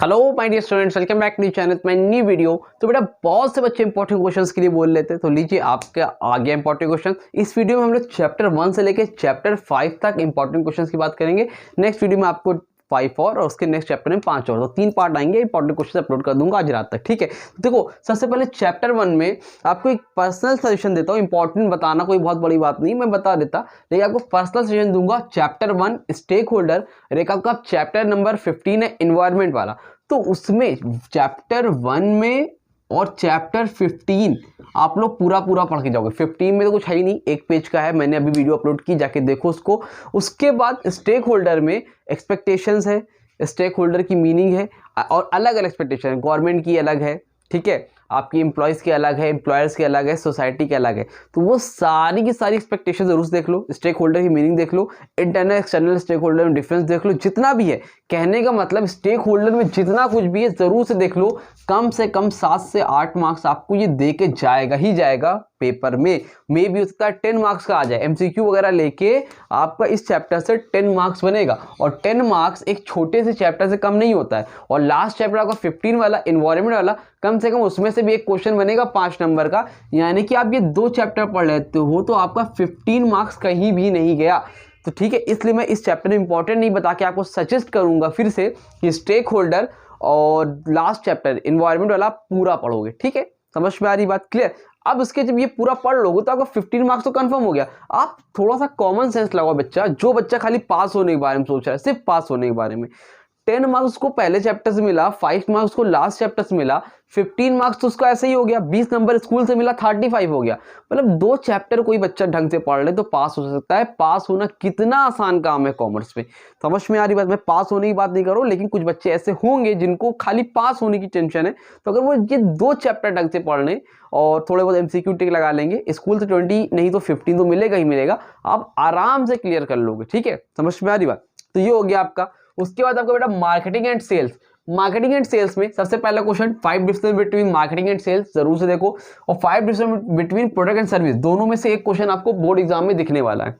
Hello my dear students, welcome back to channel my new video. तो बेटा बहुत से बच्चे इंपॉर्टेंट क्वेश्चंस के लिए बोल लेते हैं, तो लीजिए आपके आगे इंपॉर्टेंट क्वेश्चन। इस वीडियो में हम लोग चैप्टर 1 से लेकर चैप्टर 5 तक इंपॉर्टेंट क्वेश्चंस की बात करेंगे। नेक्स्ट वीडियो में आपको 5 और उसके नेक्स्ट चैप्टर में 5 और, तो 3 पार्ट आएंगे। इंपॉर्टेंट क्वेश्चन अपलोड कर दूंगा आज रात तक, ठीक है। देखो सबसे पहले चैप्टर 1 में आपको एक पर्सनल सजेशन देता हूँ। इंपॉर्टेंट बताना कोई बहुत बड़ी बात नहीं, मैं बता देता, लेकिन आपको पर्सनल सजेशन दूंगा। चैप्टर 1 स्टेक होल्डर, रेखा का चैप्टर नंबर 15 है इन्वायरमेंट वाला। तो उसमें चैप्टर 1 में और चैप्टर 15 आप लोग पूरा पढ़ के जाओगे। 15 में तो कुछ है ही नहीं, एक पेज का है, मैंने अभी वीडियो अपलोड की, जाके देखो उसको। उसके बाद स्टेक होल्डर में एक्सपेक्टेशंस है, स्टेक होल्डर की मीनिंग है, और अलग अलग एक्सपेक्टेशन है। गवर्नमेंट की अलग है, ठीक है, आपकी एम्प्लॉयज़ की अलग है, एम्प्लॉयर्स की अलग है, सोसाइटी की अलग है। तो वो सारी की सारी एक्सपेक्टेशन जरूर से देख लो, स्टेक होल्डर की मीनिंग देख लो, इंटरनल एक्सटर्नल स्टेक होल्डर में डिफरेंस देख लो, जितना भी है। कहने का मतलब स्टेक होल्डर में जितना कुछ भी है जरूर से देख लो। कम से कम 7 से 8 मार्क्स आपको ये दे के जाएगा ही जाएगा पेपर में। मे भी हो सकता है 10 मार्क्स का आ जाए, एमसीक्यू वगैरह लेके आपका इस चैप्टर से 10 मार्क्स बनेगा। और 10 मार्क्स एक छोटे से चैप्टर से कम नहीं होता है। और लास्ट चैप्टर आपका 15 वाला इन्वायरमेंट वाला, कम से कम उसमें से भी एक क्वेश्चन बनेगा 5 नंबर का। यानी कि आप ये 2 चैप्टर पढ़ लेते हो तो आपका 15 मार्क्स कहीं भी नहीं गया। तो ठीक है, इसलिए मैं इस चैप्टर में इंपॉर्टेंट नहीं बता के आपको सजेस्ट करूंगा फिर से कि स्टेक होल्डर और लास्ट चैप्टर इन्वायरमेंट वाला पूरा पढ़ोगे, ठीक है। समझ में आ रही बात, क्लियर। अब उसके जब ये पूरा पढ़ लोगे तो आपका 15 मार्क्स तो कंफर्म हो गया। आप थोड़ा सा कॉमन सेंस लगाओ बच्चा, जो बच्चा खाली पास होने के बारे में सोच रहा है, सिर्फ पास होने के बारे में। 10 मार्क्स को पहले चैप्टर से मिला, 5 मार्क्स को लास्ट चैप्टर से मिला, 15 मार्क्स तो उसका ऐसे ही हो गया। 20 नंबर स्कूल से मिला, 35 हो गया। मतलब 2 चैप्टर कोई बच्चा ढंग से पढ़ ले तो पास हो सकता है। पास होना कितना आसान काम है कॉमर्स में, समझ में आ रही बात। मैं पास होने की बात नहीं कर रहा हूं, लेकिन कुछ बच्चे ऐसे होंगे जिनको खाली पास होने की टेंशन है। तो अगर वो ये 2 चैप्टर ढंग से पढ़ लें और थोड़े बहुत एमसीक्यू टिक लगा लेंगे, स्कूल से 20 नहीं तो 15 तो मिलेगा ही मिलेगा, आप आराम से क्लियर कर लोगे, ठीक है। समझ में आ रही बात। तो ये हो गया आपका। उसके बाद आपका बेटा marketing and sales. Marketing and sales में सबसे पहला question 5 difference between marketing and sales, जरूर से देखो। और 5 difference between product and service, दोनों में से एक क्वेश्चन आपको बोर्ड एग्जाम में दिखने वाला है।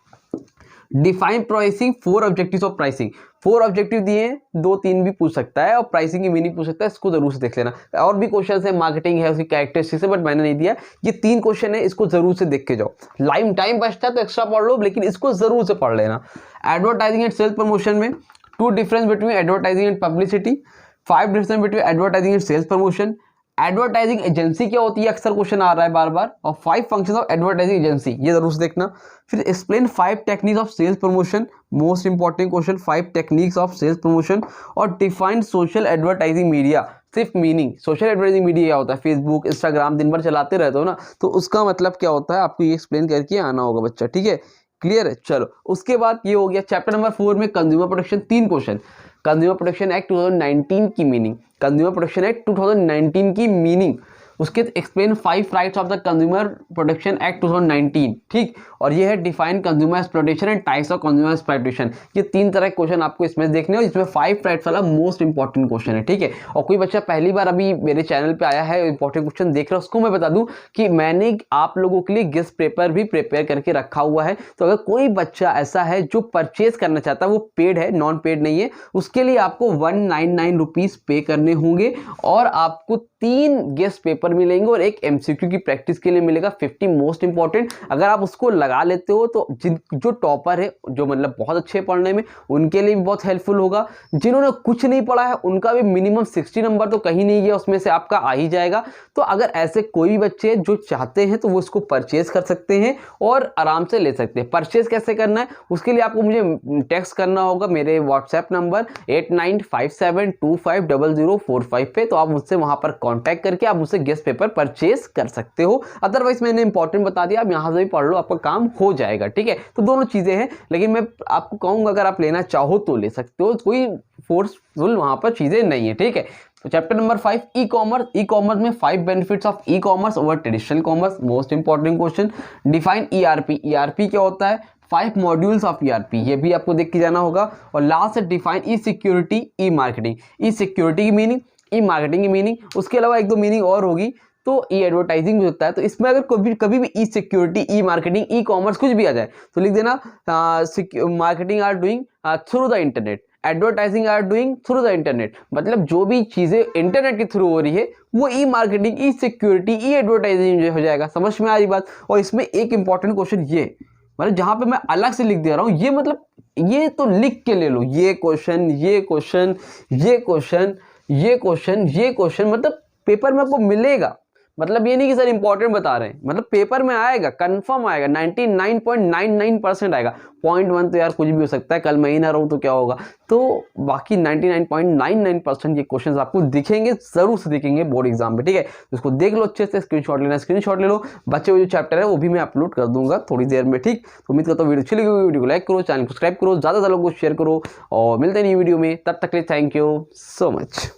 Define pricing, 4 objectives of pricing. 4 objective दिए हैं, 2-3 भी पूछ सकता है, और प्राइसिंग की मीनिंग पूछ सकता है, इसको जरूर से देख लेना। और भी क्वेश्चन है, मार्केटिंग है, उसकी कैरेक्टरिस्टिक्स है, बट मैंने नहीं दिया। ये 3 क्वेश्चन है, इसको जरूर से देख के जाओ। टाइम बचता है तो एक्स्ट्रा पढ़ लो, लेकिन इसको जरूर से पढ़ लेना। एडवर्टाइजिंग एंड सेल्स प्रमोशन में 2 difference between advertising and publicity, 5 difference between advertising and sales promotion. Advertising agency क्या होती है, अक्सर क्वेश्चन आ रहा है बार बार। और 5 फंक्शंस ऑफ एडवर्टाइजिंग एजेंसी, ये जरूर से देखना। फिर explain 5 techniques of sales promotion, most important question, 5 techniques of sales promotion. और डिफाइन सोशल एडवर्टाइजिंग मीडिया, सिर्फ मीनिंग। सोशल एडवर्टाइजिंग मीडिया क्या होता है, फेसबुक इंस्टाग्राम दिन भर चलाते रहते हो ना, तो उसका मतलब क्या होता है आपको ये एक्सप्लेन करके आना होगा बच्चा, ठीक है। क्लियर है, चलो। उसके बाद ये हो गया चैप्टर नंबर 4 में consumer protection, 3 question. Consumer protection act 2019 की मीनिंग, कंज्यूमर प्रोटेक्शन एक्ट 2019 की मीनिंग। उसके explain 5 rights of the consumer protection act 2019, ठीक। और ये है define consumer exploitation and types of consumer exploitation. ये 3 तरह के क्वेश्चन आपको इसमें देखने हो, इसमें 5 राइट्स वाला मोस्ट इंपॉर्टेंट क्वेश्चन है, ठीक है। और कोई बच्चा पहली बार अभी मेरे चैनल पे आया है, इंपॉर्टेंट क्वेश्चन देख रहा है, उसको मैं बता दूं कि मैंने आप लोगों के लिए गेस्ट पेपर भी प्रिपेयर करके रखा हुआ है। तो अगर कोई बच्चा ऐसा है जो परचेज करना चाहता है, वो पेड है, नॉन पेड नहीं है, उसके लिए आपको 199 रुपीज पे करने होंगे। और आपको 3 गेस्ट पेपर मिलेंगे और एक एमसीक्यू की प्रैक्टिस के लिए मिलेगा 50 मोस्ट इंपॉर्टेंट। अगर आप उसको लगा लेते हो तो जो टॉपर है, जो मतलब बहुत अच्छे पढ़ने में, उनके लिए भी बहुत हेल्पफुल होगा। जिन्होंने कुछ नहीं पढ़ा है उनका भी मिनिमम 60 नंबर तो कहीं नहीं गया, उसमें से आपका आ ही जाएगा। तो अगर ऐसे कोई भी बच्चे जो चाहते हैं तो वो इसको परचेज कर सकते हैं और आराम से ले सकते हैं। परचेज कैसे करना है, उसके लिए आपको मुझे टेक्स्ट करना होगा मेरे व्हाट्सएप नंबर 8957250045 पे। तो आप मुझसे वहां पर कॉन्टैक्ट करके आप मुझसे गेस्ट पेपर परचेज कर सकते हो। अदरवाइज मैंने इंपॉर्टेंट बता दिया, आप यहां से भी पढ़ लो, आपका काम हो जाएगा, ठीक है। तो दोनों चीजें हैं, लेकिन मैं आपको कहूंगा अगर आप लेना चाहो तो ले सकते हो, कोई फोर्सफुल वहां पर चीजें नहीं है, ठीक है। तो chapter number 5 e commerce. E commerce में 5 benefits of e commerce over traditional commerce, most important question. Define ERP, ERP क्या होता है, 5 मॉड्यूल्स ऑफ ईआरपी, ये भी आपको देख के जाना होगा। और लास्ट है डिफाइन ई सिक्योरिटी ई मार्केटिंग। ई सिक्योरिटी की मीनिंग, ई मार्केटिंग की मीनिंग, उसके अलावा 1-2 मीनिंग और होगी। तो ई एडवर्टाइजिंग भी होता है। तो इसमें अगर कभी भी e security, e marketing, e commerce कुछ भी आ जाए तो लिख देना marketing are doing through the internet. Advertising are doing through the internet, मतलब जो भी चीज़ें इंटरनेट के थ्रू हो रही है वो ई मार्केटिंग, ई सिक्योरिटी, ई एडवर्टाइजिंग हो जाएगा। समझ में आ रही बात। और इसमें एक इंपॉर्टेंट क्वेश्चन ये, मतलब जहाँ पे मैं अलग से लिख दे रहा हूँ, ये मतलब ये तो लिख के ले लो, ये क्वेश्चन, ये क्वेश्चन, ये क्वेश्चन, ये क्वेश्चन, ये क्वेश्चन, मतलब पेपर में आपको मिलेगा। मतलब ये नहीं कि सर इंपॉर्टेंट बता रहे हैं, मतलब पेपर में आएगा, कंफर्म आएगा, 99.99% आएगा। 0.1 तो यार कुछ भी हो सकता है, कल मैं ही ना रहूं तो क्या होगा। तो बाकी 99.99% ये क्वेश्चंस आपको दिखेंगे, जरूर से दिखेंगे बोर्ड एग्जाम में, ठीक है। तो इसको देख लो अच्छे से, स्क्रीनशॉट लेना स्क्रीनशॉट ले लो। बच्चे जो चैप्टर है वो भी मैं अपलोड कर दूंगा थोड़ी देर में, ठीक। तो उम्मीद करता हूँ वीडियो अच्छी लगी होगी, वीडियो को लाइक करो, चैनल को सब्सक्राइब करो, ज़्यादा से लोगों को शेयर करो, और मिलते हैं नई वीडियो में। तब तक के लिए थैंक यू सो मच।